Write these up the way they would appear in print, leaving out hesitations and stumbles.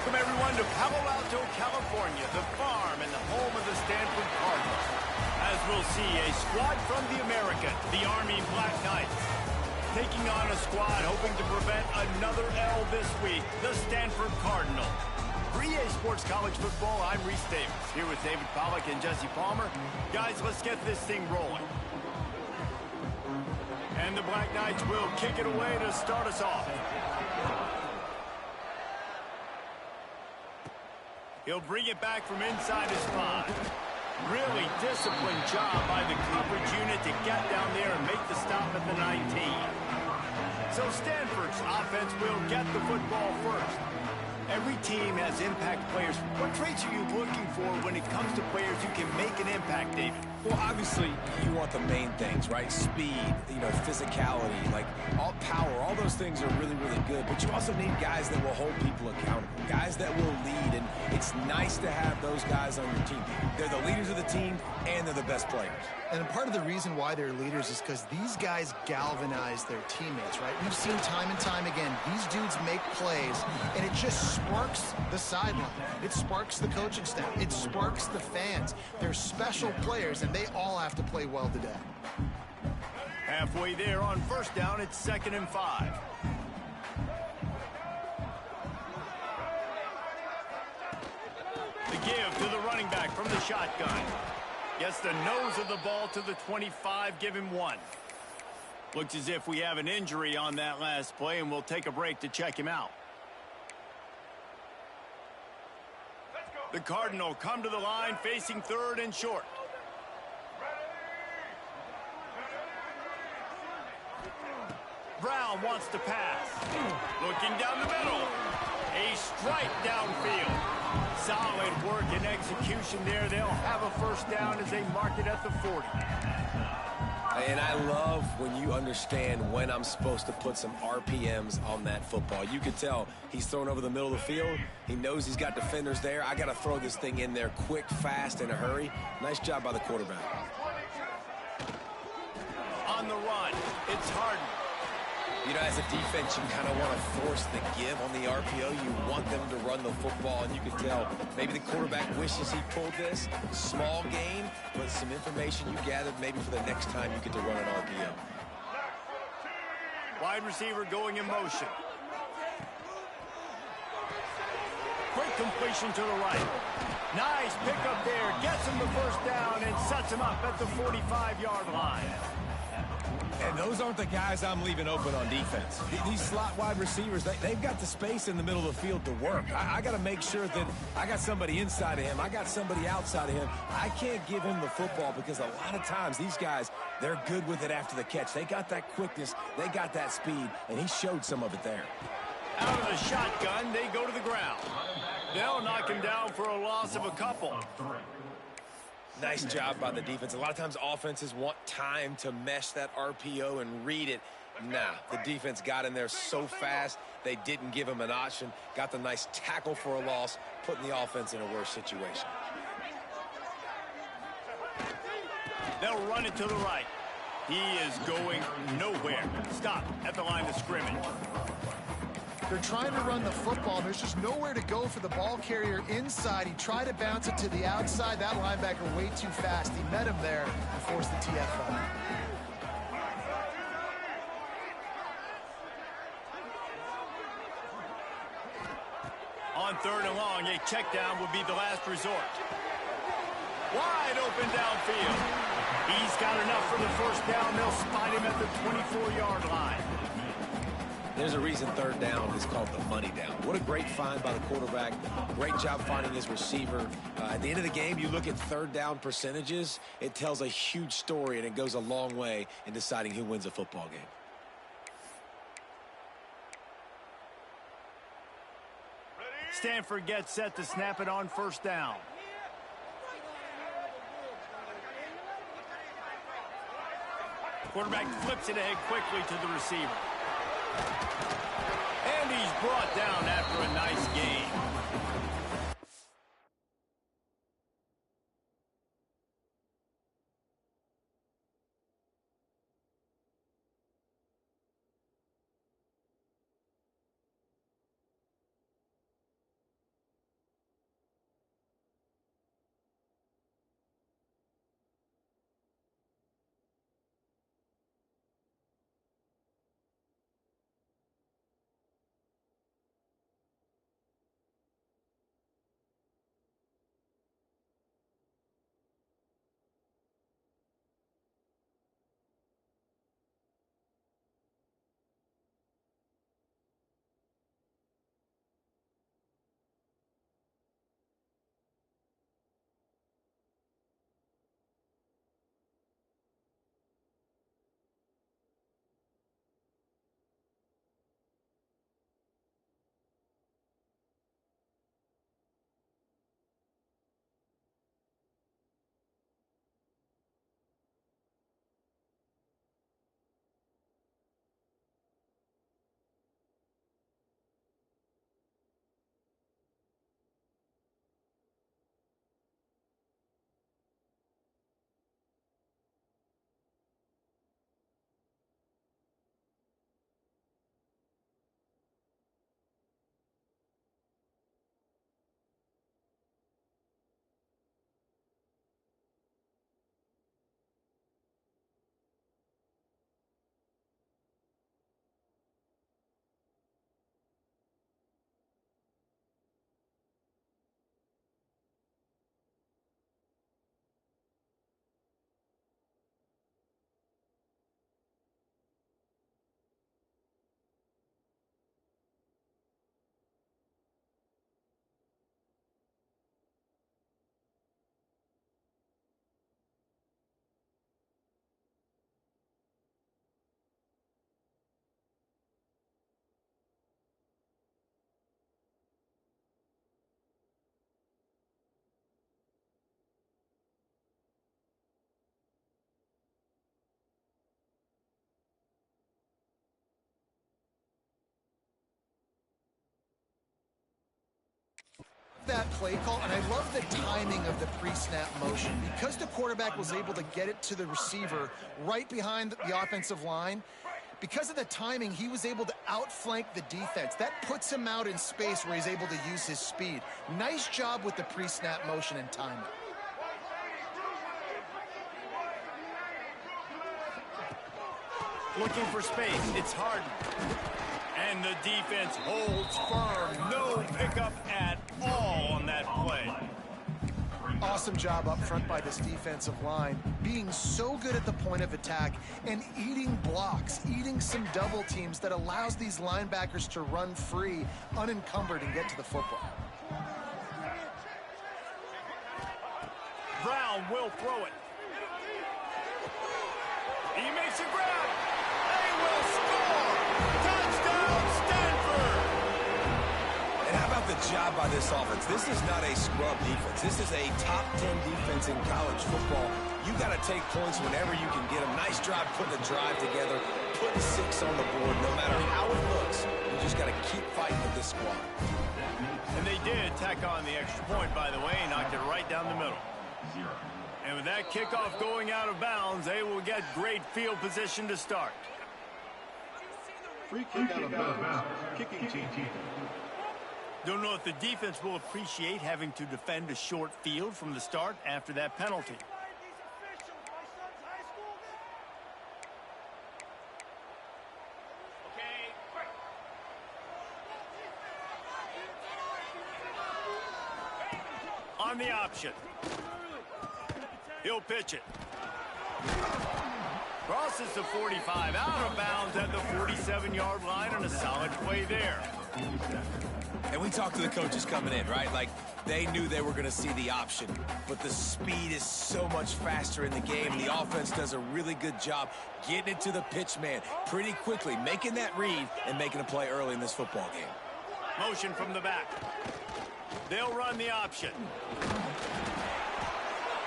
Welcome, everyone, to Palo Alto, California, the farm and the home of the Stanford Cardinals. As we'll see, a squad from the American, the Army Black Knights, taking on a squad hoping to prevent another L this week, the Stanford Cardinals. For EA Sports College Football, I'm Reese Davis, here with David Pollack and Jesse Palmer. Guys, let's get this thing rolling. And the Black Knights will kick it away to start us off. He'll bring it back from inside his 5. Really disciplined job by the coverage unit to get down there and make the stop at the 19. So Stanford's offense will get the football first. Every team has impact players. What traits are you looking for when it comes to players who can make an impact, David? Well, obviously, you want the main things, right? Speed, physicality, like all power, all those things are really, really good. But you also need guys that will hold people accountable, guys that will lead. And it's nice to have those guys on your team. They're the leaders of the team, and they're the best players. And part of the reason why they're leaders is because these guys galvanize their teammates, right? We've seen time and time again, these dudes make plays, and it just sparks the sideline. It sparks the coaching staff. It sparks the fans. They're special players, and they all have to play well today. Halfway there on first down, it's 2nd and 5. The give to the running back from the shotgun. Gets the nose of the ball to the 25, give him 1. Looks as if we have an injury on that last play, and we'll take a break to check him out. The Cardinal come to the line facing 3rd and short. Brown wants to pass. Looking down the middle. A strike downfield. Solid work and execution there. They'll have a first down as they mark it at the 40. And I love when you understand when I'm supposed to put some RPMs on that football. You can tell he's thrown over the middle of the field. He knows he's got defenders there. I got to throw this thing in there quick, fast, in a hurry. Nice job by the quarterback. On the run, it's Harden. As a defense, you kind of want to force the give on the RPO. You want them to run the football, and you can tell maybe the quarterback wishes he pulled this. Small game, but some information you gathered maybe for the next time you get to run an RPO. Wide receiver going in motion. Quick completion to the right. Nice pickup there. Gets him the first down and sets him up at the 45-yard line. And those aren't the guys I'm leaving open on defense. These slot wide receivers, they've got the space in the middle of the field to work. I got to make sure that I got somebody inside of him. I got somebody outside of him. I can't give him the football because a lot of times these guys, they're good with it after the catch. They got that quickness. They got that speed, and he showed some of it there. Out of the shotgun, they go to the ground. They'll knock him down for a loss of a couple. Nice job by the defense. A lot of times offenses want time to mesh that RPO and read it. Nah, the defense got in there so fast, they didn't give him an option. Got the nice tackle for a loss, putting the offense in a worse situation. They'll run it to the right. He is going nowhere. Stop at the line of scrimmage. They're trying to run the football. There's just nowhere to go for the ball carrier inside. He tried to bounce it to the outside. That linebacker way too fast. He met him there and forced the TFL. On 3rd and long, a check down would be the last resort. Wide open downfield. He's got enough for the first down. They'll spot him at the 24-yard line. There's a reason 3rd down is called the money down. What a great find by the quarterback. Great job finding his receiver. At the end of the game, you look at 3rd down percentages. It tells a huge story, and it goes a long way in deciding who wins a football game. Stanford gets set to snap it on 1st down. Quarterback flips it ahead quickly to the receiver. And he's brought down after a nice gain. play call, and I love the timing of the pre-snap motion. Because the quarterback was able to get it to the receiver right behind the offensive line, because of the timing, he was able to outflank the defense. That puts him out in space where he's able to use his speed. Nice job with the pre-snap motion and timing. Looking for space. It's Harden. And the defense holds firm. No pickup at all on that play. Awesome job up front by this defensive line, being so good at the point of attack and eating blocks, eating some double teams that allows these linebackers to run free, unencumbered, and get to the football. Brown will throw it. He makes a grab. They will score. Touchdown, Stanford. And how about the job by this offense? This is not a scrub defense. This is a top 10 defense in college football. You got to take points whenever you can get them. Nice job putting the drive together, putting 6 on the board. No matter how it looks, you just got to keep fighting with this squad. And they did tack on the extra point, by the way, and knocked it right down the middle. And with that kickoff going out of bounds, they will get great field position to start. Free kick out of bounds. Kicking team. Don't know if the defense will appreciate having to defend a short field from the start after that penalty. On the option. He'll pitch it. Crosses the 45, out of bounds at the 47-yard line, and a solid play there. And we talked to the coaches coming in, right? Like, they knew they were going to see the option, but the speed is so much faster in the game. The offense does a really good job getting it to the pitch man pretty quickly, making that read and making a play early in this football game. Motion from the back. They'll run the option.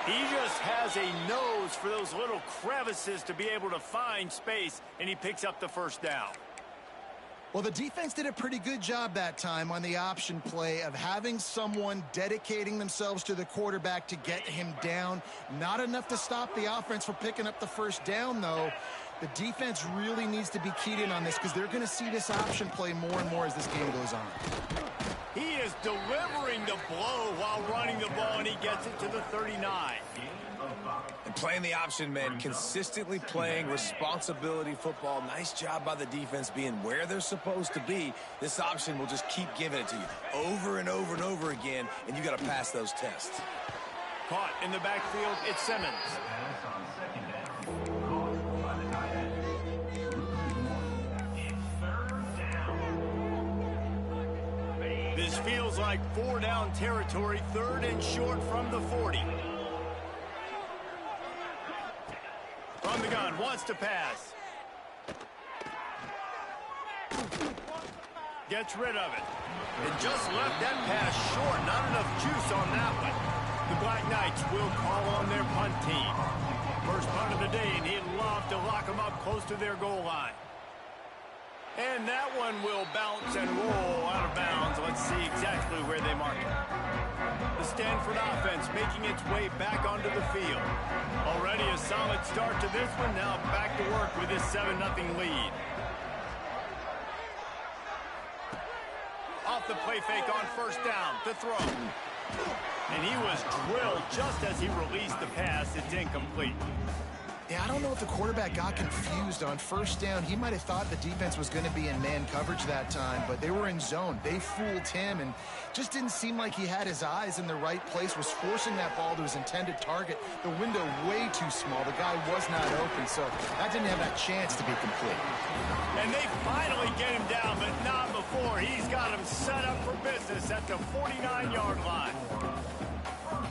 He just has a nose for those little crevices to be able to find space, and he picks up the first down. Well, the defense did a pretty good job that time on the option play of having someone dedicating themselves to the quarterback to get him down. Not enough to stop the offense from picking up the first down, though. The defense really needs to be keyed in on this because they're going to see this option play more and more as this game goes on. He is delivering the blow while running the ball, and he gets it to the 39. And playing the option, man, consistently playing responsibility football. Nice job by the defense being where they're supposed to be. This option will just keep giving it to you over and over and over again, and you got to pass those tests. Caught in the backfield, it's Simmons. This feels like 4-down territory, 3rd and short from the 40. From the gun, wants to pass. Gets rid of it. And just left that pass short. Not enough juice on that one. The Black Knights will call on their punt team. First punt of the day, and he'd love to lock them up close to their goal line. And that one will bounce and roll out of bounds. Let's see exactly where they mark it. The Stanford offense making its way back onto the field. Already a solid start to this one. Now back to work with this 7-0 lead. Off the play fake on first down to throw. And he was drilled just as he released the pass. It's incomplete. Yeah, I don't know if the quarterback got confused on first down. He might have thought the defense was going to be in man coverage that time, but they were in zone. They fooled him and just didn't seem like he had his eyes in the right place, was forcing that ball to his intended target. The window way too small. The guy was not open, so that didn't have that chance to be complete. And they finally get him down, but not before. He's got him set up for business at the 49-yard line.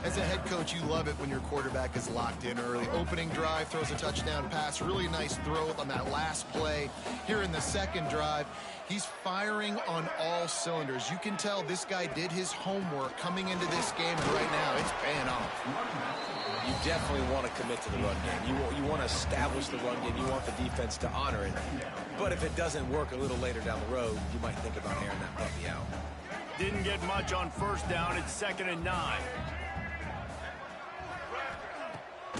As a head coach, you love it when your quarterback is locked in early. Opening drive, throws a touchdown pass. Really nice throw on that last play. Here in the second drive, he's firing on all cylinders. You can tell this guy did his homework coming into this game, and right now it's paying off. You definitely want to commit to the run game. You want to establish the run game. You want the defense to honor it. But if it doesn't work a little later down the road, you might think about airing that puppy out. Didn't get much on first down. It's 2nd and 9.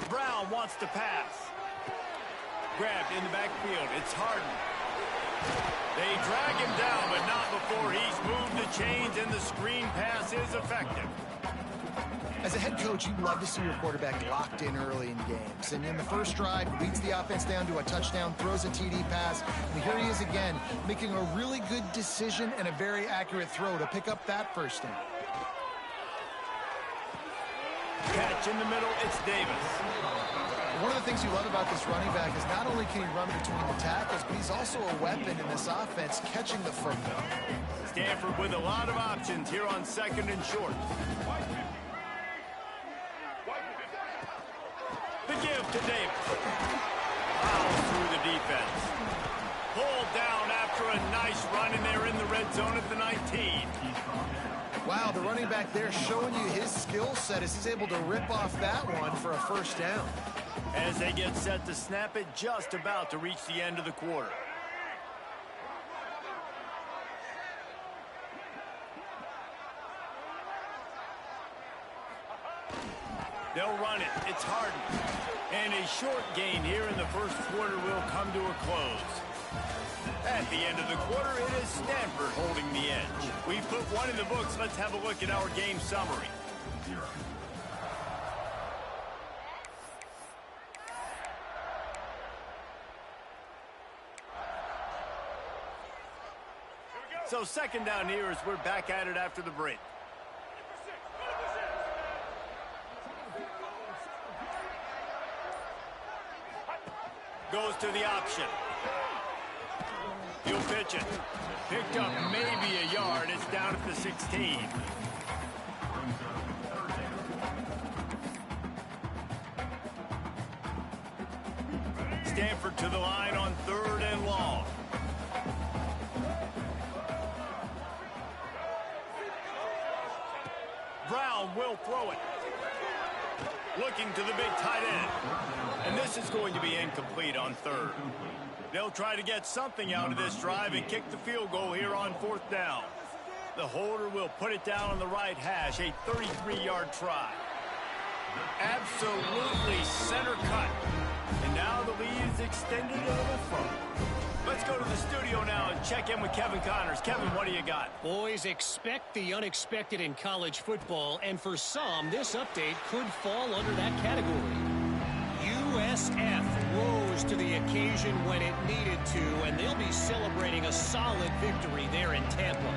Brown wants to pass. Grabbed in the backfield. It's Harden. They drag him down, but not before he's moved the chains, and the screen pass is effective. As a head coach, you'd love to see your quarterback locked in early in games. And in the first drive, leads the offense down to a touchdown, throws a TD pass, and here he is again, making a really good decision and a very accurate throw to pick up that first down. Catch in the middle, it's Davis. One of the things you love about this running back is not only can he run between the tackles, but he's also a weapon in this offense, catching the football. Stanford with a lot of options here on 2nd and short. The give to Davis. Fouls through the defense. Pulled down after a nice run, and they're in the red zone at the 19. Wow, the running back there showing you his skill set as he's able to rip off that one for a first down. As they get set to snap it, just about to reach the end of the quarter. They'll run it. It's Harden. And a short gain here in the first quarter will come to a close. At the end of the quarter, it is Stanford holding the edge. We've put one in the books. Let's have a look at our game summary. So 2nd down here as we're back at it after the break. Goes to the option. He'll pitch it. Picked up maybe a yard. It's down at the 16. Stanford to the line on 3rd and long. Brown will throw it. Looking to the big tight end. And this is going to be incomplete on 3rd. They'll try to get something out of this drive and kick the field goal here on 4th down. The holder will put it down on the right hash, a 33-yard try. Absolutely center cut. And now the lead is extended a little further. Let's go to the studio now and check in with Kevin Connors. Kevin, what do you got? Boys, expect the unexpected in college football, and for some, this update could fall under that category. USF rose to the occasion when it needed to, and they'll be celebrating a solid victory there in Tampa.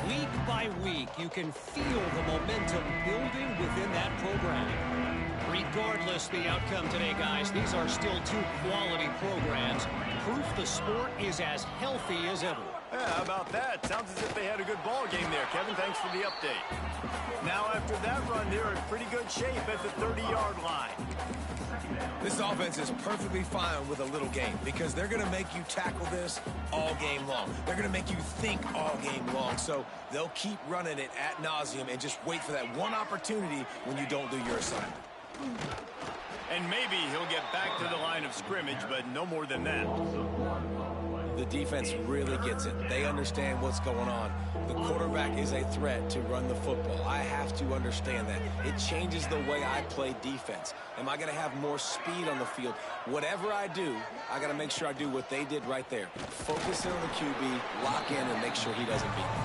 Week by week, you can feel the momentum building within that program. Regardless the outcome today, guys, these are still two quality programs. Proof the sport is as healthy as ever. Yeah, how about that? Sounds as if they had a good ball game there, Kevin. Thanks for the update. Now, after that run, they're in pretty good shape at the 30-yard line. This offense is perfectly fine with a little game because they're going to make you tackle this all game long. They're going to make you think all game long. So they'll keep running it ad nauseum and just wait for that one opportunity when you don't do your assignment. And maybe he'll get back to the line of scrimmage, but no more than that. The defense really gets it. They understand what's going on. The quarterback is a threat to run the football. I have to understand that. It changes the way I play defense. Am I going to have more speed on the field? Whatever I do, I got to make sure I do what they did right there. Focus in on the QB, lock in, and make sure he doesn't beat me.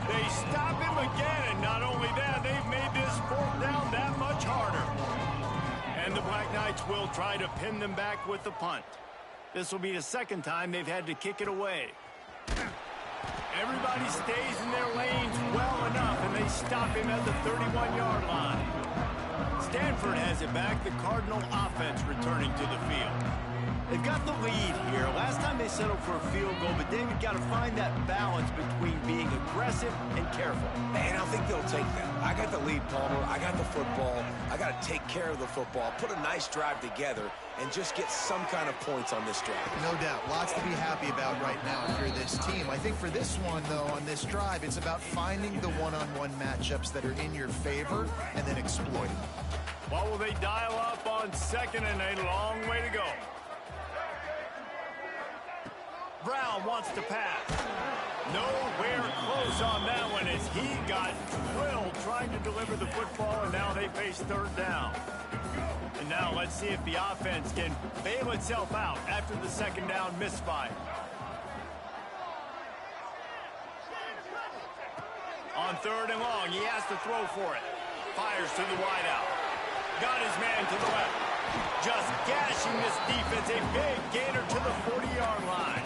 They stop him again, and not only that, they've made this 4th down that much harder. And the Black Knights will try to pin them back with the punt. This will be the 2nd time they've had to kick it away. Everybody stays in their lanes well enough, and they stop him at the 31-yard line. Stanford has it back. The Cardinal offense returning to the field. They've got the lead here. Last time they settled for a field goal, but David got to find that balance between being aggressive and careful. And I think they'll take that. I got the lead, Palmer. I got the football. I got to take care of the football, put a nice drive together, and just get some kind of points on this drive. No doubt. Lots to be happy about right now if you're this team. I think for this one, though, on this drive, it's about finding the one-on-one matchups that are in your favor and then exploiting them. What will they dial up on 2nd and a long way to go? Brown wants to pass. Nowhere close on that one as he got drilled trying to deliver the football, and now they face third down. And now let's see if the offense can bail itself out after the second down misfire. On third and long, he has to throw for it. Fires to the wideout. Got his man to the left. Just gashing this defense. A big gainer to the 40-yard line.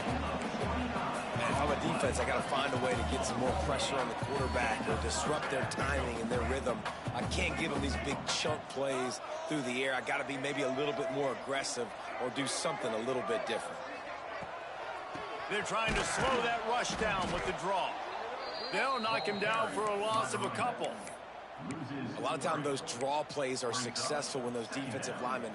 Man, if I'm a defense, I got to find a way to get some more pressure on the quarterback or disrupt their timing and their rhythm. I can't give them these big chunk plays through the air. I got to be maybe a little bit more aggressive or do something a little bit different. They're trying to slow that rush down with the draw. They'll knock him down for a loss of a couple. A lot of times those draw plays are successful when those defensive linemen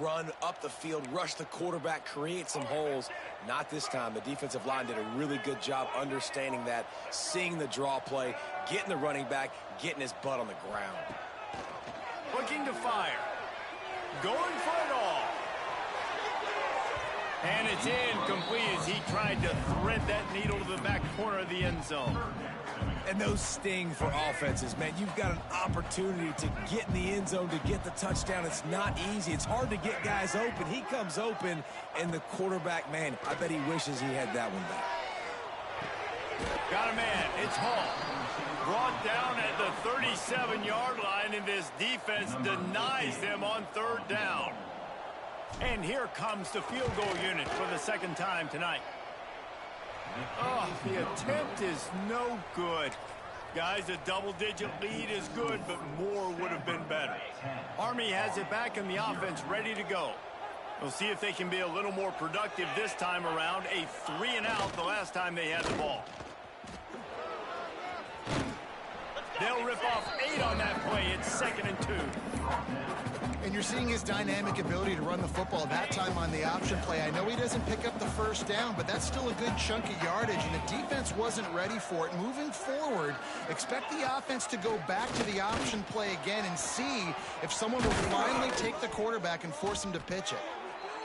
run up the field, rush the quarterback, create some holes. Not this time. The defensive line did a really good job understanding that, seeing the draw play, getting the running back, getting his butt on the ground. Looking to fire. Going for it all. And it's incomplete as he tried to thread that needle to the back corner of the end zone. And those sting for offenses, man. You've got an opportunity to get in the end zone, to get the touchdown. It's not easy. It's hard to get guys open. He comes open, and the quarterback, man, I bet he wishes he had that one back. Got a man. It's Hall. Brought down at the 37-yard line, and this defense denies them on third down. And here comes the field goal unit for the second time tonight. Oh, the attempt is no good. Guys, a double-digit lead is good, but more would have been better. Army has it back in the offense ready to go. We'll see if they can be a little more productive this time around. A 3-and-out the last time they had the ball. They'll rip off 8 on that play. It's 2nd and 2. And you're seeing his dynamic ability to run the football that time on the option play. I know he doesn't pick up the first down, but that's still a good chunk of yardage, and the defense wasn't ready for it. Moving forward, expect the offense to go back to the option play again and see if someone will finally take the quarterback and force him to pitch it.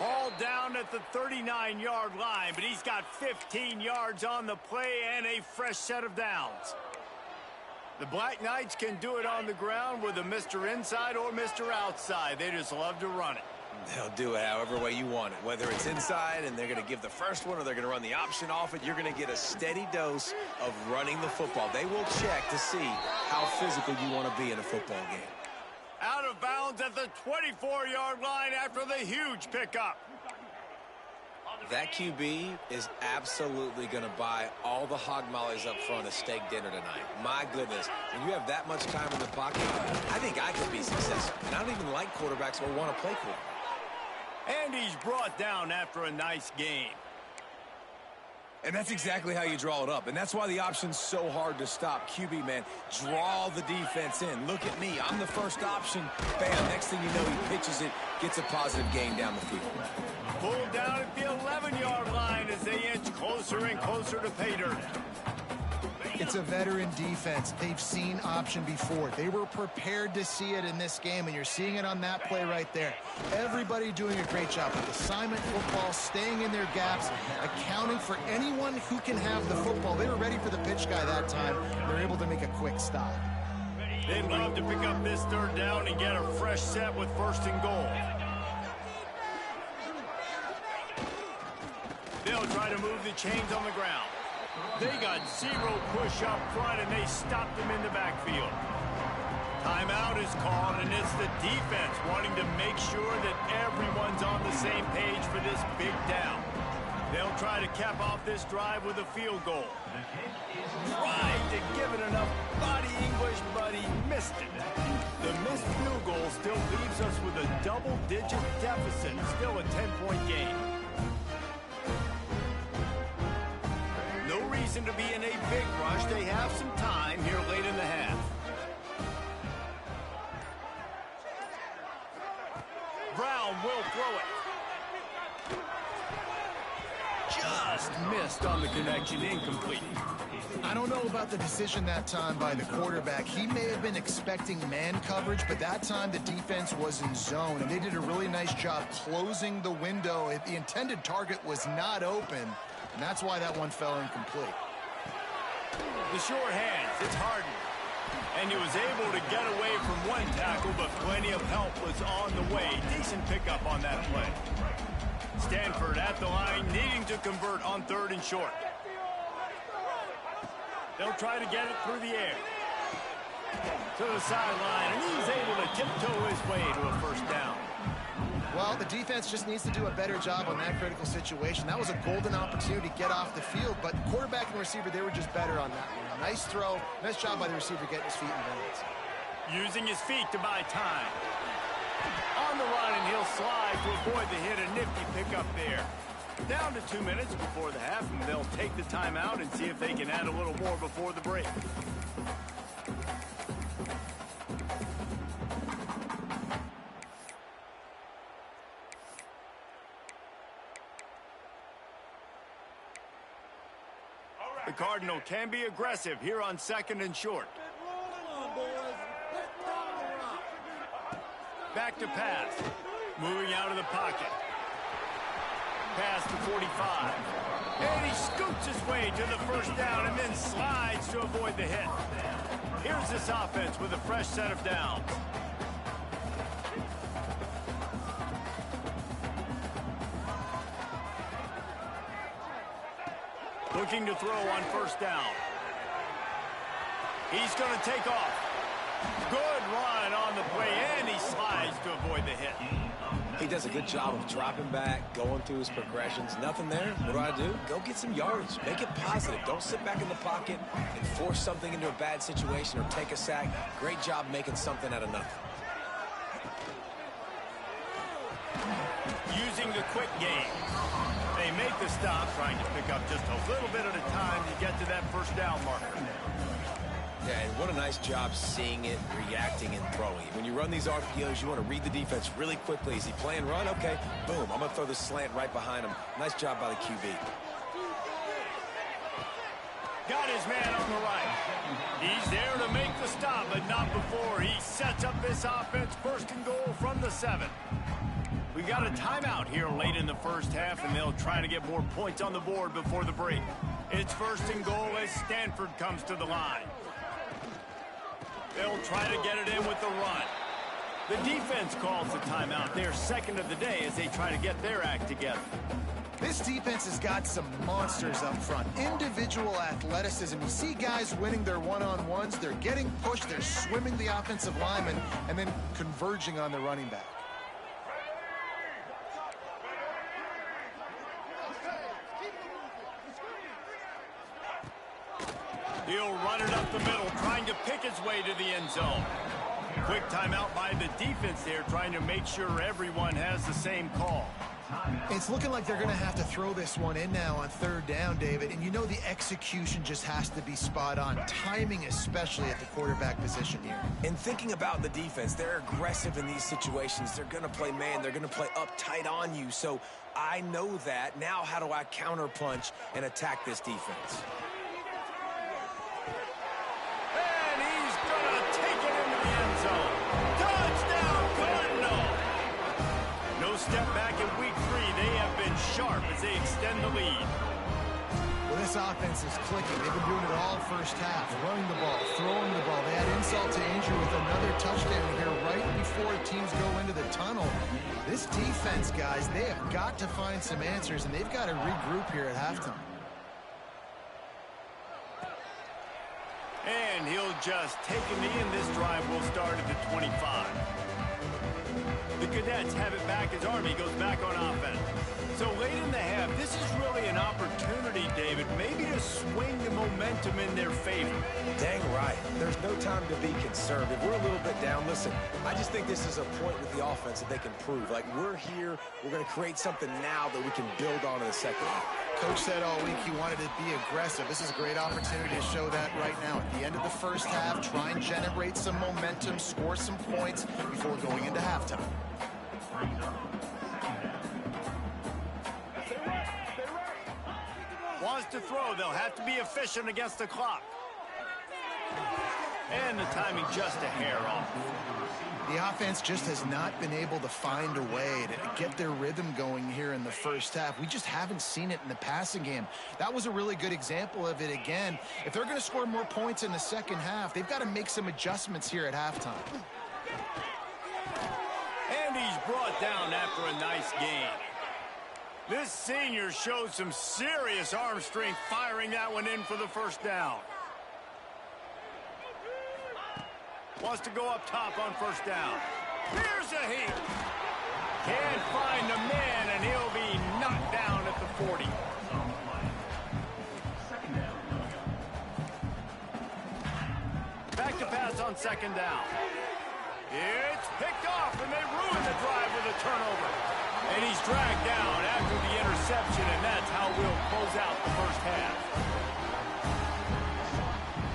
All down at the 39-yard line, but he's got 15 yards on the play and a fresh set of downs. The Black Knights can do it on the ground with a Mr. Inside or Mr. Outside. They just love to run it. They'll do it however way you want it. Whether it's inside and they're going to give the first one or they're going to run the option off it, you're going to get a steady dose of running the football. They will check to see how physical you want to be in a football game. Out of bounds at the 24-yard line after the huge pickup. That QB is absolutely going to buy all the hog mollies up front a steak dinner tonight. My goodness, when you have that much time in the pocket, I think I could be successful. And I don't even like quarterbacks or want to play quarterback. And he's brought down after a nice game. And that's exactly how you draw it up. And that's why the option's so hard to stop. QB, man, draw the defense in. Look at me. I'm the first option. Bam, next thing you know, he pitches it, gets a positive gain down the field. Pulled down at the 11-yard line as they inch closer and closer to pay dirt. It's a veteran defense. They've seen option before. They were prepared to see it in this game, and you're seeing it on that play right there. Everybody doing a great job with assignment football, staying in their gaps, accounting for anyone who can have the football. They were ready for the pitch guy that time. They're able to make a quick stop. They'd love to pick up this third down and get a fresh set with 1st and goal. They'll try to move the chains on the ground. They got 0 push up front, and they stopped him in the backfield. Timeout is called, and it's the defense wanting to make sure that everyone's on the same page for this big down. They'll try to cap off this drive with a field goal. Tried to give it enough body English, but he missed it. The missed field goal still leaves us with a double-digit deficit, still a 10-point game. No reason to be in a big rush. They have some time here late in the half. Brown will throw it. Just missed on the connection, incomplete. I don't know about the decision that time by the quarterback. He may have been expecting man coverage, but that time the defense was in zone, and they did a really nice job closing the window. The intended target was not open, and that's why that one fell incomplete. The sure hands, it's Harden. And he was able to get away from one tackle, but plenty of help was on the way. Decent pickup on that play. Stanford at the line, needing to convert on 3rd and short. They'll try to get it through the air. To the sideline, and he's able to tiptoe his way to a 1st down. Well, the defense just needs to do a better job on that critical situation. That was a golden opportunity to get off the field, but quarterback and receiver, they were just better on that one. Nice throw. Nice job by the receiver getting his feet in bounds. Using his feet to buy time. On the run, and he'll slide to avoid the hit. A nifty pickup there. Down to 2 minutes before the half, and they'll take the timeout and see if they can add a little more before the break. The Cardinal can be aggressive here on 2nd and short. Back to pass. Moving out of the pocket. Pass to 45. And he scoots his way to the 1st down and then slides to avoid the hit. Here's this offense with a fresh set of downs. Looking to throw on 1st down. He's going to take off. Good run on the play, and he slides to avoid the hit. He does a good job of dropping back, going through his progressions. Nothing there. What do? Go get some yards. Make it positive. Don't sit back in the pocket and force something into a bad situation or take a sack. Great job making something out of nothing. Using the quick game. They make the stop, trying to pick up just a little bit at a time to get to that 1st down marker. Yeah, and what a nice job seeing it, reacting, and throwing. When you run these RPOs, you want to read the defense really quickly. Is he playing run? Okay, boom. I'm going to throw the slant right behind him. Nice job by the QB. Got his man on the right. He's there to make the stop, but not before he sets up this offense. 1st and goal from the 7. We got a timeout here late in the 1st half, and they'll try to get more points on the board before the break. It's 1st and goal as Stanford comes to the line. They'll try to get it in with the run. The defense calls the timeout. They're 2nd of the day as they try to get their act together. This defense has got some monsters up front. Individual athleticism. You see guys winning their one-on-ones. They're getting pushed. They're swimming the offensive lineman and then converging on the running back. He'll run it up the middle, trying to pick his way to the end zone. Quick timeout by the defense there, trying to make sure everyone has the same call. It's looking like they're going to have to throw this one in now on 3rd down, David. And you know the execution just has to be spot on. Timing especially at the quarterback position here. And thinking about the defense, they're aggressive in these situations. They're going to play man. They're going to play uptight on you. So I know that. Now how do I counterpunch and attack this defense? And he's going to take it into the end zone. Touchdown, Cardinal! No step back in week 3. They have been sharp as they extend the lead. Well, this offense is clicking. They've been doing it all 1st half. Running the ball, throwing the ball. They had insult to injury with another touchdown here right before teams go into the tunnel. This defense, guys, they have got to find some answers, and they've got to regroup here at halftime. And he'll just take a knee, and this drive will start at the 25. The Cadets have it back as Army goes back on offense. So late in the half, this is really an opportunity, David, maybe to swing the momentum in their favor. Dang right. There's no time to be conservative. We're a little bit down. Listen, I just think this is a point with the offense that they can prove. Like, we're here. We're going to create something now that we can build on in the 2nd half. Coach said all week he wanted to be aggressive. This is a great opportunity to show that right now. At the end of the 1st half, try and generate some momentum, score some points before going into halftime. Wants to throw. They'll have to be efficient against the clock. And the timing just a hair off. The offense just has not been able to find a way to get their rhythm going here in the first half. We just haven't seen it in the passing game. That was a really good example of it again. If they're going to score more points in the second half, they've got to make some adjustments here at halftime. And he's brought down after a nice gain. This senior showed some serious arm strength firing that one in for the first down. Wants to go up top on first down. Here's a heat. Can't find the man, and he'll be knocked down at the 40. Back to pass on second down. It's picked off, and they ruin the drive with a turnover. And he's dragged down after the interception, and that's how we'll close out the first half.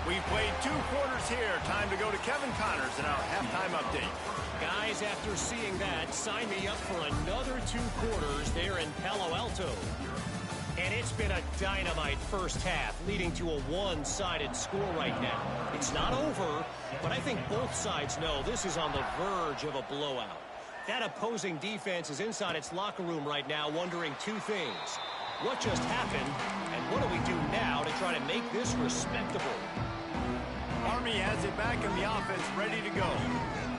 We've played 2 quarters here. Time to go to Kevin Connors in our halftime update. Guys, after seeing that, sign me up for another 2 quarters there in Palo Alto. And it's been a dynamite first half, leading to a one-sided score right now. It's not over, but I think both sides know this is on the verge of a blowout. That opposing defense is inside its locker room right now wondering 2 things. What just happened, and what do we do now to try to make this respectable? Army has it back in the offense, ready to go.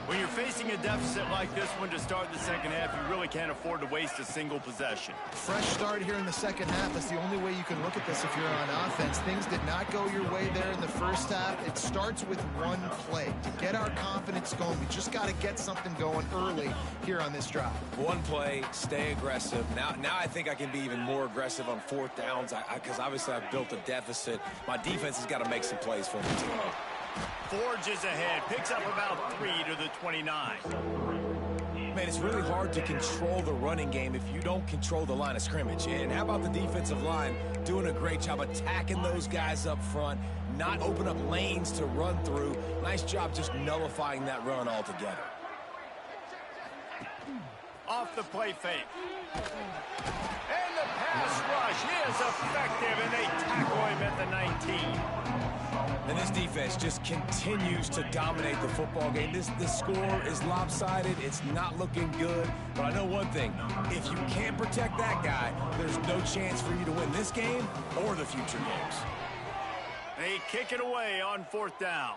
When you're facing a deficit like this one to start the second half, you really can't afford to waste a single possession. Fresh start here in the second half. That's the only way you can look at this if you're on offense. Things did not go your way there in the first half. It starts with one play. To get our confidence going, we just got to get something going early here on this drive. One play, stay aggressive. Now I think I can be even more aggressive on 4th downs because obviously I've built a deficit. My defense has got to make some plays for me too. Forges ahead, picks up about 3 to the 29. Man, it's really hard to control the running game if you don't control the line of scrimmage. And how about the defensive line doing a great job attacking those guys up front, not open up lanes to run through. Nice job just nullifying that run altogether. Off the play fake. And the pass rush is effective, and they tackle him at the 19. And this defense just continues to dominate the football game. This score is lopsided. It's not looking good. But I know one thing. If you can't protect that guy, there's no chance for you to win this game or the future games. They kick it away on 4th down.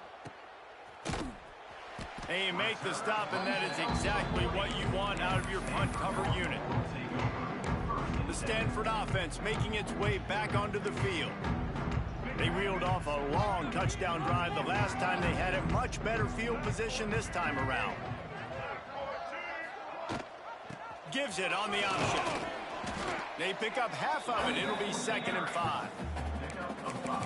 And you make the stop, and that is exactly what you want out of your punt cover unit. The Stanford offense making its way back onto the field. They reeled off a long touchdown drive the last time they had a much better field position this time around. Gives it on the option. They pick up half of it. It'll be 2nd and 5.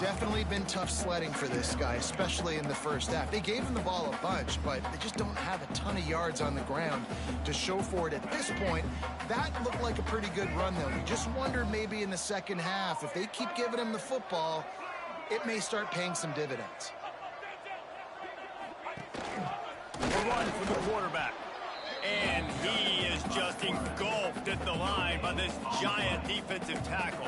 Definitely been tough sledding for this guy, especially in the first half. They gave him the ball a bunch, but they just don't have a ton of yards on the ground to show for it at this point. That looked like a pretty good run, though. You just wonder maybe in the second half, if they keep giving him the football, it may start paying some dividends. A run for the quarterback. And he is just engulfed at the line by this giant defensive tackle.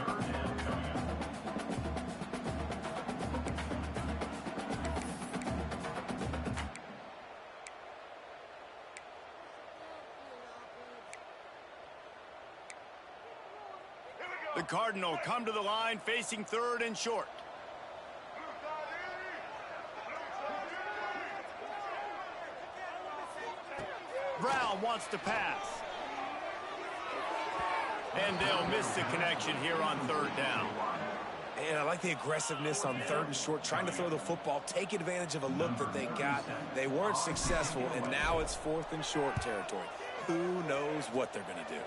The Cardinal come to the line facing 3rd and short. Brown wants to pass. And they'll miss the connection here on 3rd down. And I like the aggressiveness on 3rd and short, trying to throw the football, take advantage of a look that they got. They weren't successful, and now it's 4th and short territory. Who knows what they're going to do?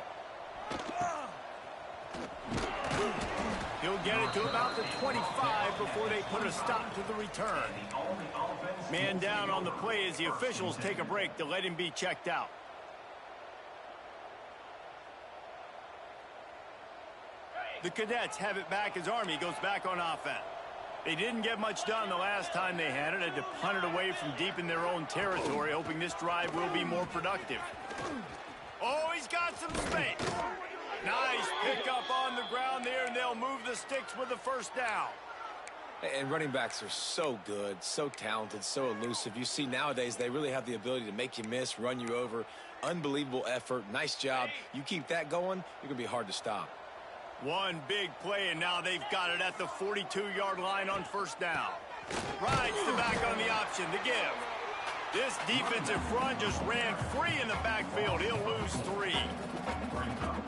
He'll get it to about the 25 before they put a stop to the return. Man down on the play as the officials take a break to let him be checked out. The Cadets have it back as Army goes back on offense. They didn't get much done the last time they had it. Had to punt it away from deep in their own territory, hoping this drive will be more productive. Oh, he's got some space. Nice pick up on the ground there, and they'll move the sticks with the first down. And running backs are so good, so talented, so elusive. You see nowadays they really have the ability to make you miss, run you over. Unbelievable effort. Nice job. You keep that going, you're going to be hard to stop. One big play, and now they've got it at the 42-yard line on first down. Rides the back on the option to give. This defensive front just ran free in the backfield. He'll lose 3.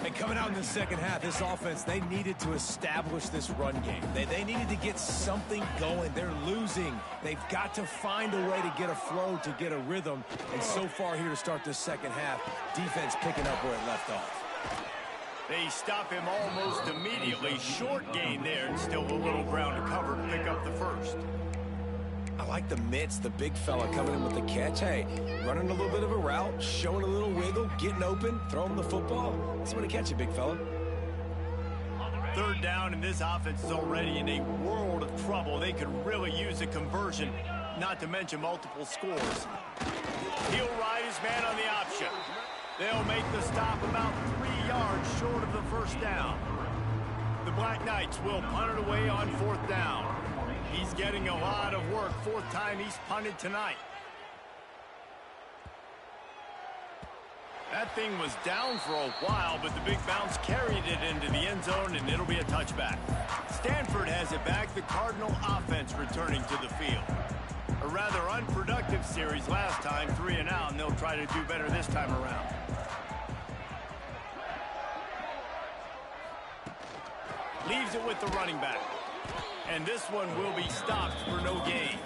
And coming out in the second half, this offense, they needed to establish this run game. They needed to get something going. They're losing. They've got to find a way to get a flow, to get a rhythm. And so far here to start this second half, defense picking up where it left off. They stop him almost immediately. Short gain there, and still a little ground to cover to pick up the first. I like the mitts, the big fella coming in with the catch. Hey, running a little bit of a route, showing a little wiggle, getting open, throwing the football. That's the way to catch it, big fella. Third down, and this offense is already in a world of trouble. They could really use a conversion, not to mention multiple scores. He'll ride his man on the option. They'll make the stop about 3 yards short of the first down. The Black Knights will punt it away on fourth down. He's getting a lot of work. 4th time he's punted tonight. That thing was down for a while, but the big bounce carried it into the end zone, and it'll be a touchback. Stanford has it back. The Cardinal offense returning to the field. A rather unproductive series last time, 3 and out, and they'll try to do better this time around. Leaves it with the running back. And this one will be stopped for no gain.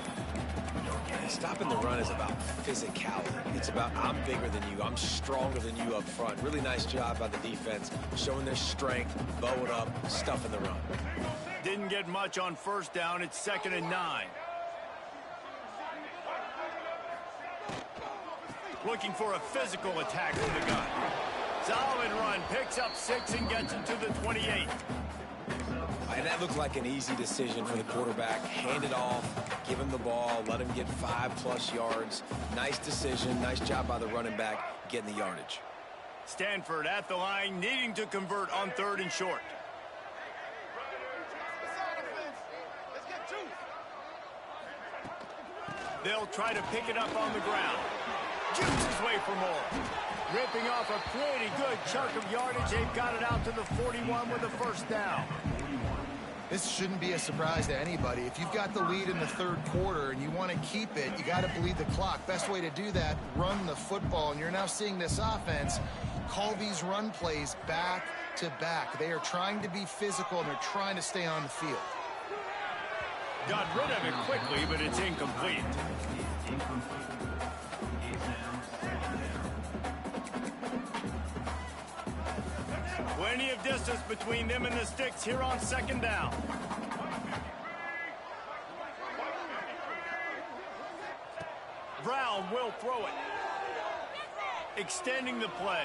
Stopping the run is about physicality. It's about I'm bigger than you, I'm stronger than you up front. Really nice job by the defense, showing their strength, bow it up, stuffing the run. Didn't get much on first down. It's 2nd and 9. Looking for a physical attack from the gun. Solid run, picks up 6 and gets it to the 28. And that looked like an easy decision for the quarterback. Hand it off, give him the ball, let him get 5+ yards. Nice decision, nice job by the running back getting the yardage. Stanford at the line, needing to convert on 3rd and short. They'll try to pick it up on the ground. Jukes his way for more. Ripping off a pretty good chunk of yardage. They've got it out to the 41 with a first down. This shouldn't be a surprise to anybody. If you've got the lead in the 3rd quarter and you want to keep it, you got to bleed the clock. Best way to do that, run the football. And you're now seeing this offense call these run plays back to back. They are trying to be physical, and they're trying to stay on the field. Got rid of it quickly, but it's incomplete. Plenty of distance between them and the sticks here on 2nd down. Brown will throw it. Extending the play.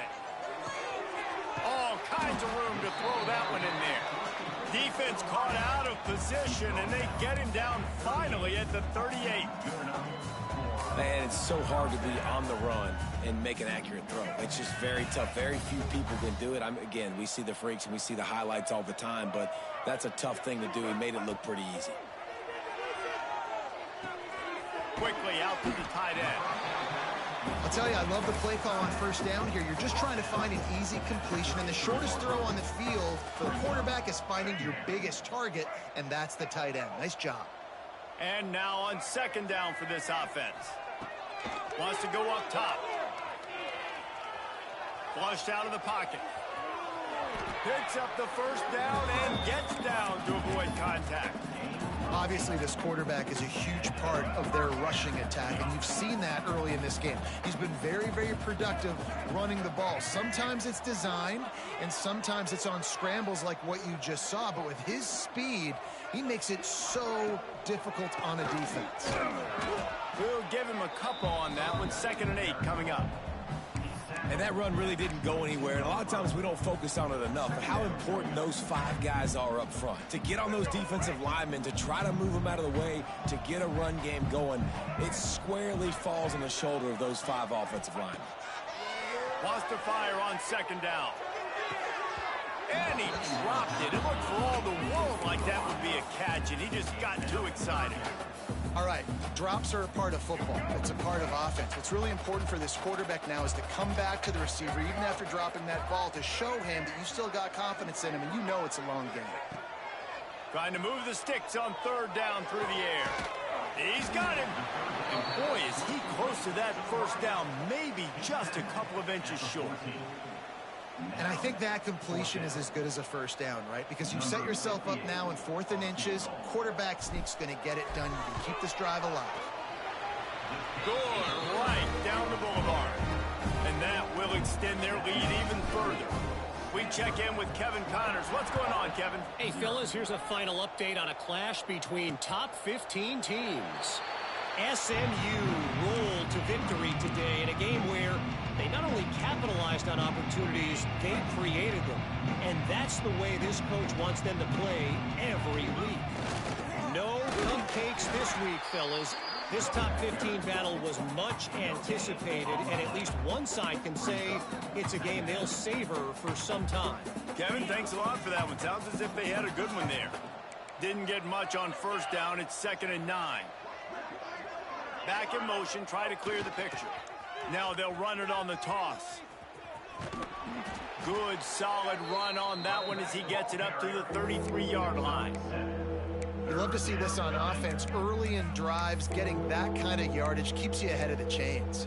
All kinds of room to throw that one in there. Defense caught out of position, and they get him down finally at the 38. Man, it's so hard to be on the run and make an accurate throw. It's just very tough. Very few people can do it. Again, we see the freaks and we see the highlights all the time, but that's a tough thing to do. He made it look pretty easy. Quickly out to the tight end. I'll tell you, I love the play call on first down here. You're just trying to find an easy completion, and the shortest throw on the field for the quarterback is finding your biggest target, and that's the tight end. Nice job. And now on 2nd down for this offense. Wants to go up top. Flushed out of the pocket. Picks up the first down and gets down to avoid contact. Obviously, this quarterback is a huge part of their rushing attack, and you've seen that early in this game. He's been very, very productive running the ball. Sometimes it's designed, and sometimes it's on scrambles like what you just saw. But with his speed, he makes it so difficult on a defense. We'll give him a couple on that one. 2nd and 8 coming up. And that run really didn't go anywhere. And a lot of times we don't focus on it enough. But how important those 5 guys are up front. To get on those defensive linemen, to try to move them out of the way, to get a run game going, it squarely falls on the shoulder of those 5 offensive linemen. Wants to fire on 2nd down. And he dropped it. It looked for all the world like that would be a catch, and he just got too excited. All right, drops are a part of football. It's a part of offense. What's really important for this quarterback now is to come back to the receiver, even after dropping that ball, to show him that you still got confidence in him, and you know it's a long game. Trying to move the sticks on third down through the air. He's got him. And boy, is he close to that first down, maybe just a couple of inches short. And I think that completion is as good as a first down, right? Because you set yourself up now in 4th and inches. Quarterback sneak's going to get it done. You can keep this drive alive. Good, right down the boulevard. And that will extend their lead even further. We check in with Kevin Connors. What's going on, Kevin? Hey, fellas, here's a final update on a clash between top 15 teams. SMU rolled to victory today in a game where they not only capitalized on opportunities, they created them. And that's the way this coach wants them to play every week. No cupcakes this week, fellas. This top 15 battle was much anticipated, and at least one side can say it's a game they'll savor for some time. Kevin, thanks a lot for that one. Sounds as if they had a good one there. Didn't get much on first down. It's 2nd and 9. Back in motion, try to clear the picture. Now they'll run it on the toss. Good, solid run on that one as he gets it up to the 33-yard line. You love to see this on offense. Early in drives, getting that kind of yardage keeps you ahead of the chains.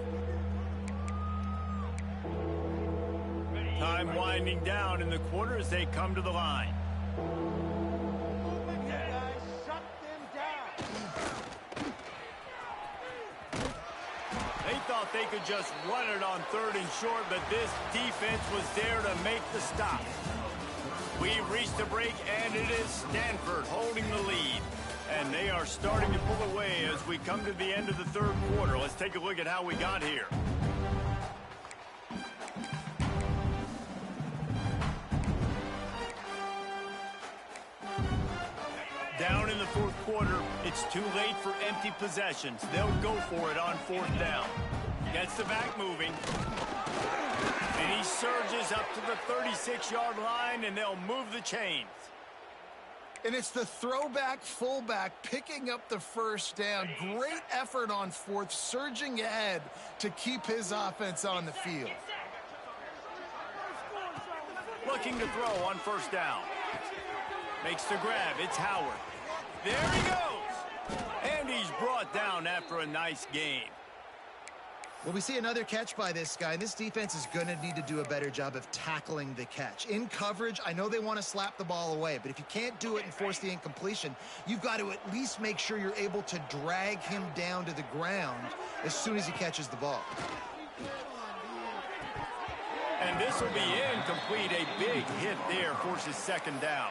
Time winding down in the quarter as they come to the line. They thought they could just run it on 3rd and short, but this defense was there to make the stop. We've reached the break, and it is Stanford holding the lead. And they are starting to pull away as we come to the end of the 3rd quarter. Let's take a look at how we got here. Down in the 4th quarter, it's too late for empty possessions. They'll go for it on 4th down. Gets the back moving. And he surges up to the 36-yard line, and they'll move the chains. And it's the throwback fullback picking up the first down. Great effort on 4th, surging ahead to keep his offense on the field. Looking to throw on 1st down. Makes the grab. It's Howard. There he goes. And he's brought down after a nice game. Well, we see another catch by this guy. This defense is going to need to do a better job of tackling the catch. In coverage, I know they want to slap the ball away, but if you can't do it and force the incompletion, you've got to at least make sure you're able to drag him down to the ground as soon as he catches the ball. And this will be incomplete. A big hit there forces 2nd down.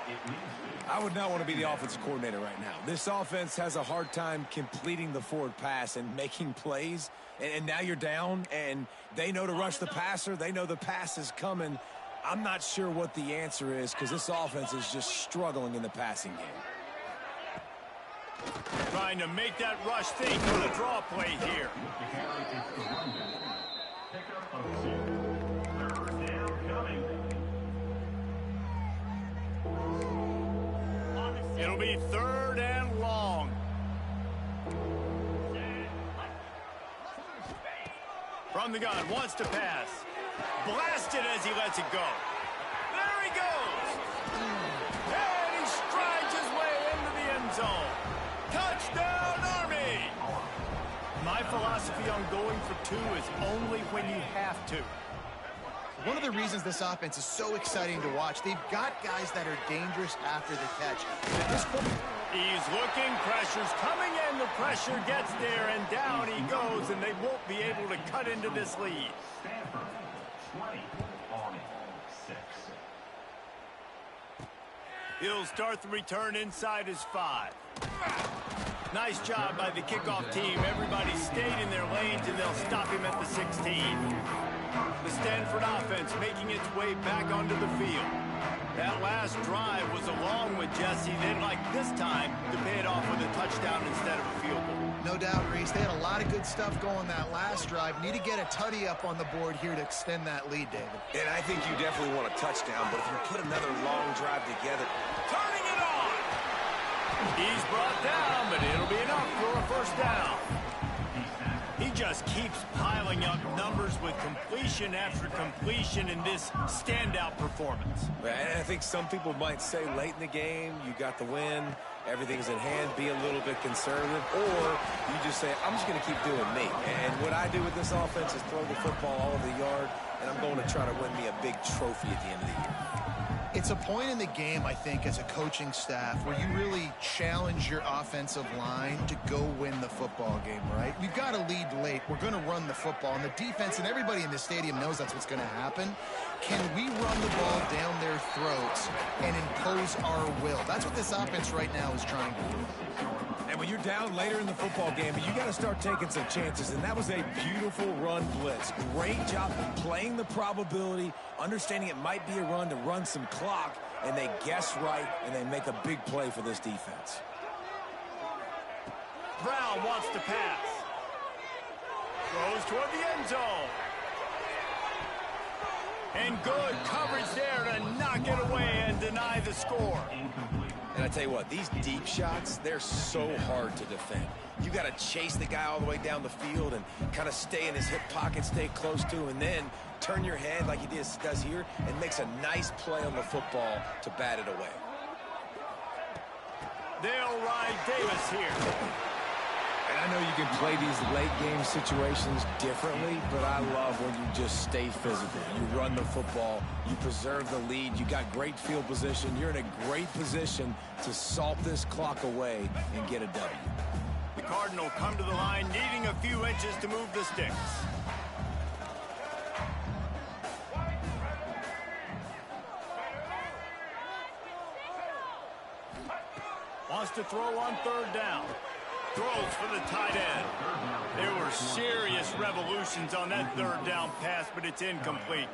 I would not want to be the offensive coordinator right now. This offense has a hard time completing the forward pass and making plays. And now you're down, and they know to rush the passer. They know the pass is coming. I'm not sure what the answer is because this offense is just struggling in the passing game. Trying to make that rush thing for the draw play here. It'll be 3rd and long. From the gun, wants to pass. Blasted as he lets it go. There he goes. And he strides his way into the end zone. Touchdown, Army! My philosophy on going for 2 is only when you have to. One of the reasons this offense is so exciting to watch, they've got guys that are dangerous after the catch. At this point, he's looking, pressure's coming in, the pressure gets there, and down he goes, and they won't be able to cut into this lead. Stanford, 20 on 6. He'll start the return inside his 5. Nice job by the kickoff team. Everybody stayed in their lanes, and they'll stop him at the 16. The Stanford offense making its way back onto the field. That last drive was a long one, Jesse. They'd like this time to pay it off with a touchdown instead of a field goal. no doubt, Reese, they had a lot of good stuff going that last drive. Need to get a tutty up on the board here to extend that lead, David. And I think you definitely want a touchdown, but if you put another long drive together. Turning it on! He's brought down, but it'll be enough for a first down. He just keeps piling up numbers with completion after completion in this standout performance. And I think some people might say late in the game, you got the win, everything's in hand, be a little bit conservative, or you just say, I'm just going to keep doing me. And what I do with this offense is throw the football all over the yard, and I'm going to try to win me a big trophy at the end of the year. It's a point in the game, I think, as a coaching staff where you really challenge your offensive line to go win the football game, right? We've got to lead late. We're going to run the football. And the defense and everybody in the stadium knows that's what's going to happen. Can we run the ball down their throats and impose our will? That's what this offense right now is trying to do. And when you're down later in the football game, you got to start taking some chances. And that was a beautiful run blitz. Great job playing the probability, understanding it might be a run to run some clock, and they guess right, and they make a big play for this defense. Brown wants to pass. Throws toward the end zone. And good coverage there to knock it away and deny the score. And I tell you what, these deep shots, they're so hard to defend. You got to chase the guy all the way down the field and kind of stay in his hip pocket, stay close to him, and then turn your head like he does here and makes a nice play on the football to bat it away. They'll ride Davis here. And I know you can play these late game situations differently, but I love when you just stay physical. You run the football, you preserve the lead, you got great field position, you're in a great position to salt this clock away and get a W. The Cardinal come to the line, needing a few inches to move the sticks. Wants to throw on third down. Throws for the tight end. There were serious revolutions on that third down pass, but it's incomplete.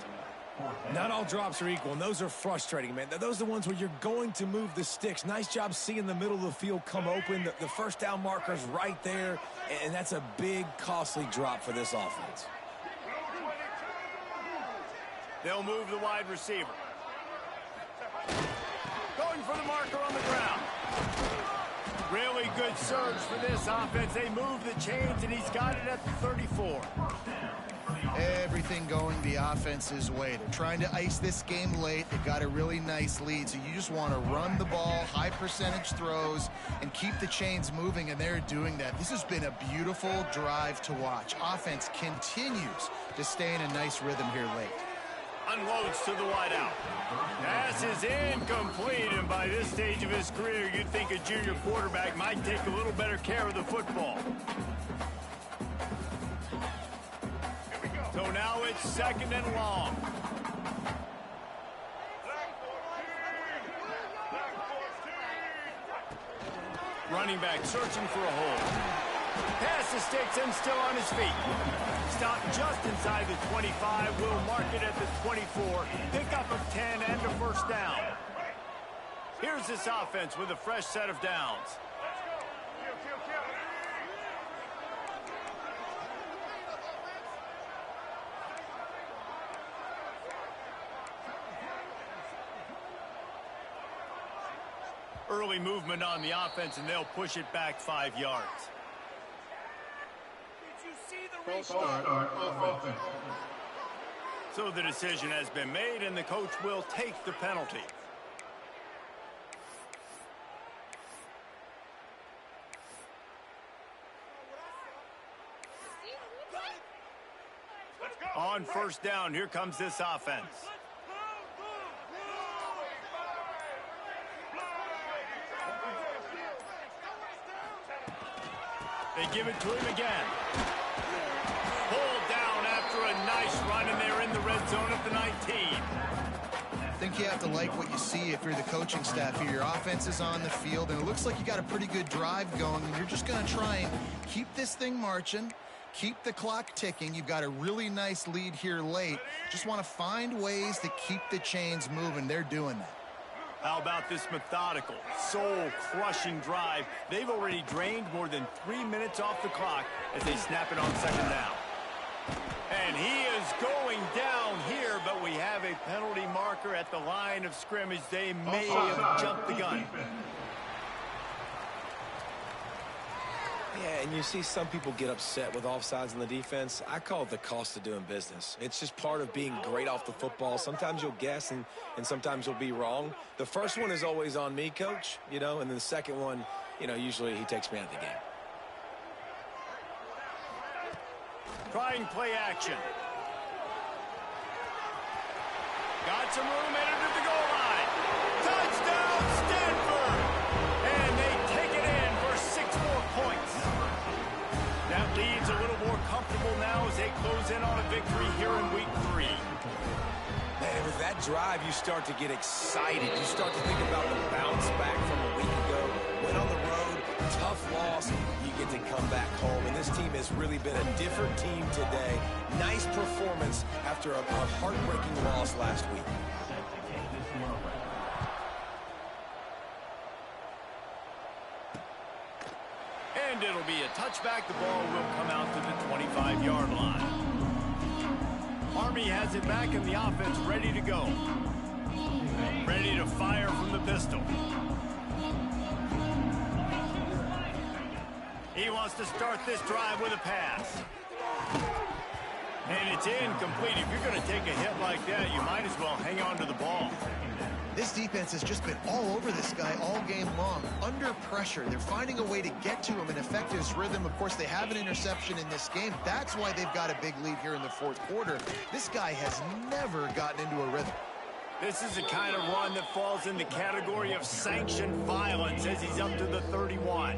Not all drops are equal, and those are frustrating, man. Those are the ones where you're going to move the sticks. Nice job seeing the middle of the field come open. The first down marker's right there, and that's a big, costly drop for this offense. They'll move the wide receiver. Going for the marker on the ground. Really good surge for this offense. They move the chains, and he's got it at the 34. Everything going the offense's way. They're trying to ice this game late. They've got a really nice lead, so you just want to run the ball, high percentage throws, and keep the chains moving, and they're doing that. This has been a beautiful drive to watch. Offense continues to stay in a nice rhythm here late. Unloads to the wideout. Pass is incomplete, and by this stage of his career, you'd think a junior quarterback might take a little better care of the football. So now it's second and long. Running back searching for a hole. Pass the sticks and still on his feet. Stopped just inside the 25. Will mark it at the 24. Pickup of 10 and a first down. Here's this offense with a fresh set of downs. Early movement on the offense, and they'll push it back 5 yards. So the decision has been made, and the coach will take the penalty. On first down, here comes this offense. They give it to him again. Pulled down after a nice run, and they're in the red zone at the 19. I think you have to like what you see if you're the coaching staff here. Your offense is on the field, and it looks like you got a pretty good drive going, and you're just going to try and keep this thing marching, keep the clock ticking. You've got a really nice lead here late. Just want to find ways to keep the chains moving. They're doing that. How about this methodical, soul-crushing drive? They've already drained more than 3 minutes off the clock as they snap it on second down. And he is going down here, but we have a penalty marker at the line of scrimmage. They may have jumped the gun. Yeah, and you see some people get upset with offsides on the defense. I call it the cost of doing business. It's just part of being great off the football. Sometimes you'll guess, and sometimes you'll be wrong. The first one is always on me, Coach, and then the second one, usually he takes me out of the game. Trying play action. Got some room, headed to the goal line. Touchdown, Stanford! And they take it in for 6 more points. That leads a little more comfortable now as they close in on a victory here in week 3. Man, with that drive, you start to get excited. You start to think about the bounce back from a week ago. Went on the road, tough loss. You get to come back home, and this team has really been a different team today. Nice performance after a heartbreaking loss last week. And it'll be a touchback. The ball will come out to the 25-yard line. Army has it back in the offense, ready to go. Ready to fire from the pistol. He wants to start this drive with a pass. And it's incomplete. If you're going to take a hit like that, you might as well hang on to the ball. This defense has just been all over this guy all game long. Under pressure, they're finding a way to get to him and affect his rhythm. Of course, they have an interception in this game. That's why they've got a big lead here in the fourth quarter. This guy has never gotten into a rhythm. This is the kind of run that falls in the category of sanctioned violence as he's up to the 31.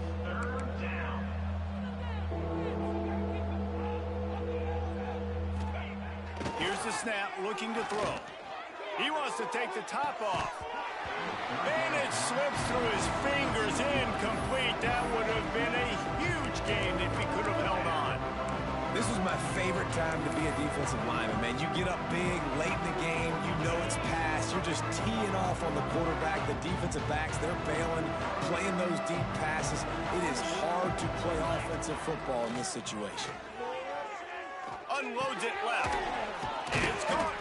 Here's the snap, looking to throw. He wants to take the top off. And it slips through his fingers, incomplete. That would have been a huge game if he could have held on. This was my favorite time to be a defensive lineman, man. You get up big, late in the game, you know it's past. You're just teeing off on the quarterback. The defensive backs, they're bailing, playing those deep passes. It is hard to play offensive football in this situation. Unloads it left. It's caught.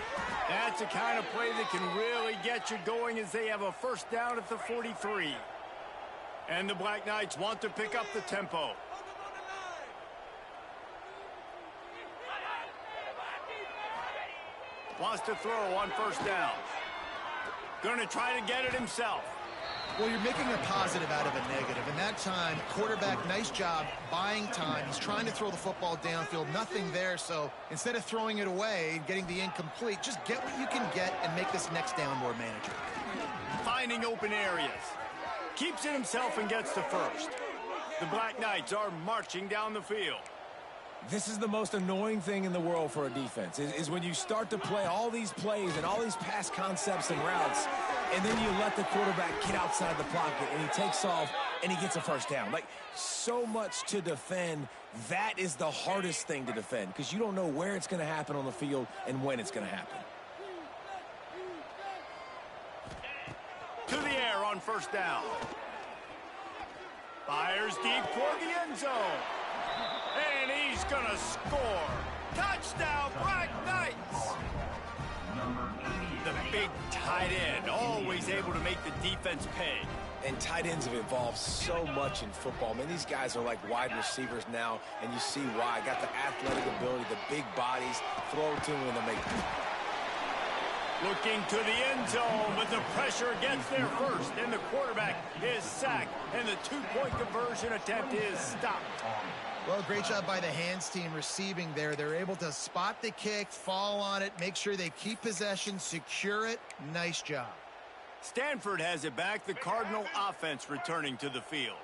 That's the kind of play that can really get you going as they have a first down at the 43. And the Black Knights want to pick up the tempo. Wants to throw on first down. Going to try to get it himself. Well, you're making a positive out of a negative. In that time, quarterback, nice job, buying time. He's trying to throw the football downfield. Nothing there, so instead of throwing it away and getting the incomplete, just get what you can get and make this next down more manageable. Finding open areas. Keeps it himself and gets to first. The Black Knights are marching down the field. This is the most annoying thing in the world for a defense, is when you start to play all these plays and all these pass concepts and routes, and then you let the quarterback get outside the pocket, and he takes off, and he gets a first down. Like, so much to defend. That is the hardest thing to defend, because you don't know where it's going to happen on the field and when it's going to happen. To the air on first down. Fires deep toward the end zone. And he's going to score. Touchdown, Black Knights! The big tight end, always able to make the defense pay. And tight ends have evolved so much in football. Man, these guys are like wide receivers now, and you see why. Got the athletic ability, the big bodies, throw to them and they make them. Looking to the end zone, but the pressure gets there first. And the quarterback is sacked, and the two-point conversion attempt is stopped. Well, great job by the hands team receiving there. They're able to spot the kick, fall on it, make sure they keep possession, secure it. Nice job. Stanford has it back. The Cardinal offense returning to the field.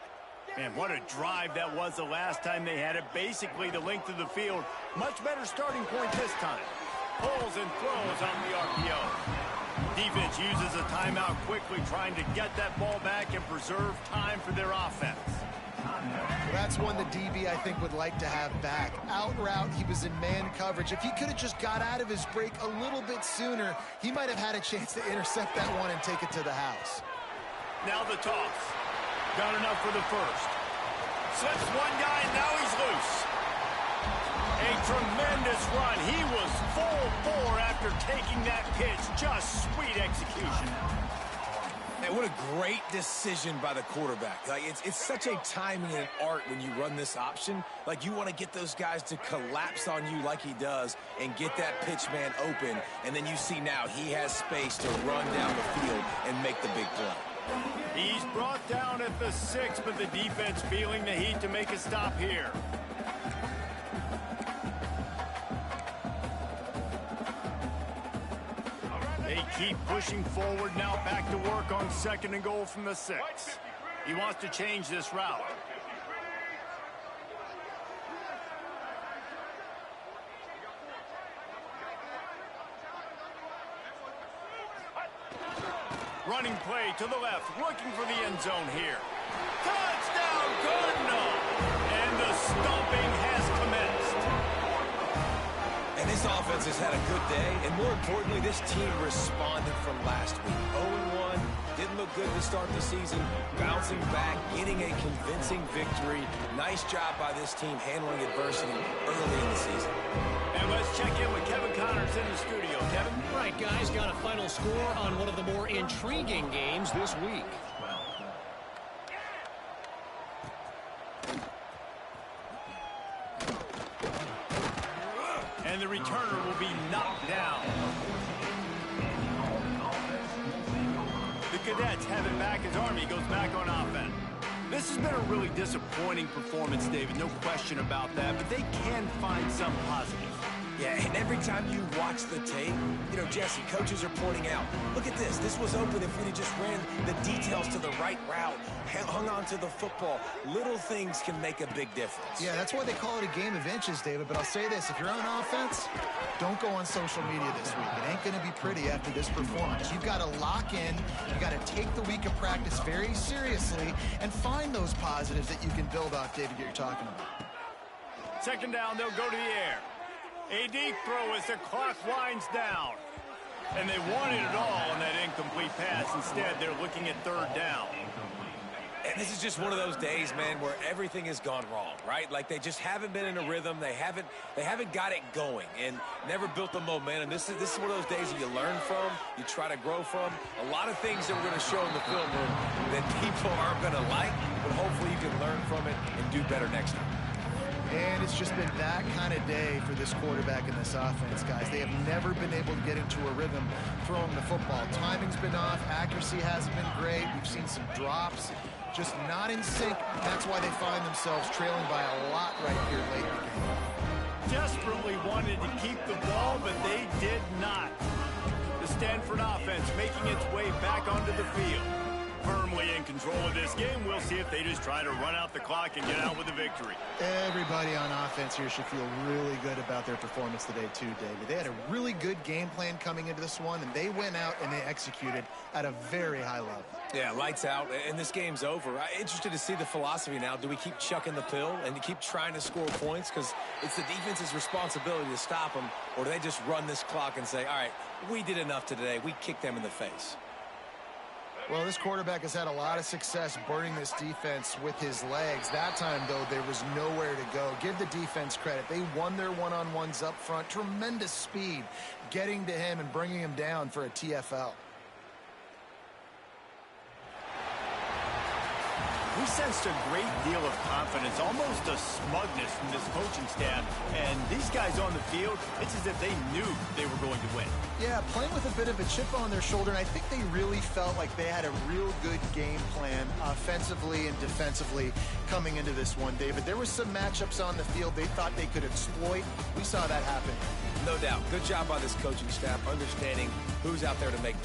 Man, what a drive that was the last time they had it. Basically the length of the field. Much better starting point this time. Pulls and throws on the RPO. Defense uses a timeout quickly, trying to get that ball back and preserve time for their offense. Well, that's one the DB, I think, would like to have back. Out route, he was in man coverage. If he could have just got out of his break a little bit sooner, he might have had a chance to intercept that one and take it to the house. Now the toss. Got enough for the first. Slips one guy, and now he's loose. A tremendous run. He was full bore after taking that pitch. Just sweet execution. Man, what a great decision by the quarterback. Like, it's such a timing and art when you run this option. Like, you want to get those guys to collapse on you like he does and get that pitch man open. And then you see now he has space to run down the field and make the big play. He's brought down at the 6, but the defense feeling the heat to make a stop here. They keep pushing forward now, back to work on 2nd and goal from the 6. He wants to change this route. Running play to the left, looking for the end zone here. Touchdown, Cardinal! And the stomping has commenced. And this offense has had a good day, and more importantly, this team responded from last week. 0-1, didn't look good to start the season, bouncing back, getting a convincing victory. Nice job by this team handling adversity early in the season. And let's check in with Kevin Connors in the studio. Kevin? Right, guys, got a final score on one of the more intriguing games this week. And the returner will be knocked down. The Cadets have it back as Army goes back on offense. This has been a really disappointing performance, David, no question about that, but they can find some positives. Yeah, and every time you watch the tape, you know, Jesse, coaches are pointing out, look at this. This was open if we just ran the details to the right route, hung on to the football. Little things can make a big difference. Yeah, that's why they call it a game of inches, David. But I'll say this, if you're on offense, don't go on social media this week. It ain't going to be pretty after this performance. You've got to lock in. You got to take the week of practice very seriously and find those positives that you can build off, David, that you're talking about. 2nd down, they'll go to the air. A deep throw as the clock winds down. And they wanted it all on that incomplete pass. Instead, they're looking at 3rd down. And this is just one of those days, man, where everything has gone wrong, right? Like they just haven't been in a rhythm. They haven't got it going and never built the momentum. This is one of those days that you learn from, you try to grow from. A lot of things that we're going to show in the film room that people aren't going to like, but hopefully you can learn from it and do better next time. And it's just been that kind of day for this quarterback and this offense, guys. They have never been able to get into a rhythm throwing the football. Timing's been off. Accuracy hasn't been great. We've seen some drops. Just not in sync. That's why they find themselves trailing by a lot right here late in the game. Desperately wanted to keep the ball, but they did not. The Stanford offense making its way back onto the field. Firmly in control of this game. We'll see if they just try to run out the clock and get out with a victory. Everybody on offense here should feel really good about their performance today too, David. They had a really good game plan coming into this one, and they went out and they executed at a very high level. Yeah, lights out, and this game's over. I'm interested to see the philosophy now. Do we keep chucking the pill and to keep trying to score points? Because it's the defense's responsibility to stop them, or do they just run this clock and say, all right, we did enough today. We kicked them in the face. Well, this quarterback has had a lot of success burning this defense with his legs. That time, though, there was nowhere to go. Give the defense credit. They won their one-on-ones up front. Tremendous speed getting to him and bringing him down for a TFL. We sensed a great deal of confidence, almost a smugness from this coaching staff. And these guys on the field, it's as if they knew they were going to win. Yeah, playing with a bit of a chip on their shoulder, and I think they really felt like they had a real good game plan offensively and defensively coming into this one, David. There were some matchups on the field they thought they could exploit. We saw that happen. No doubt. Good job by this coaching staff understanding who's out there to make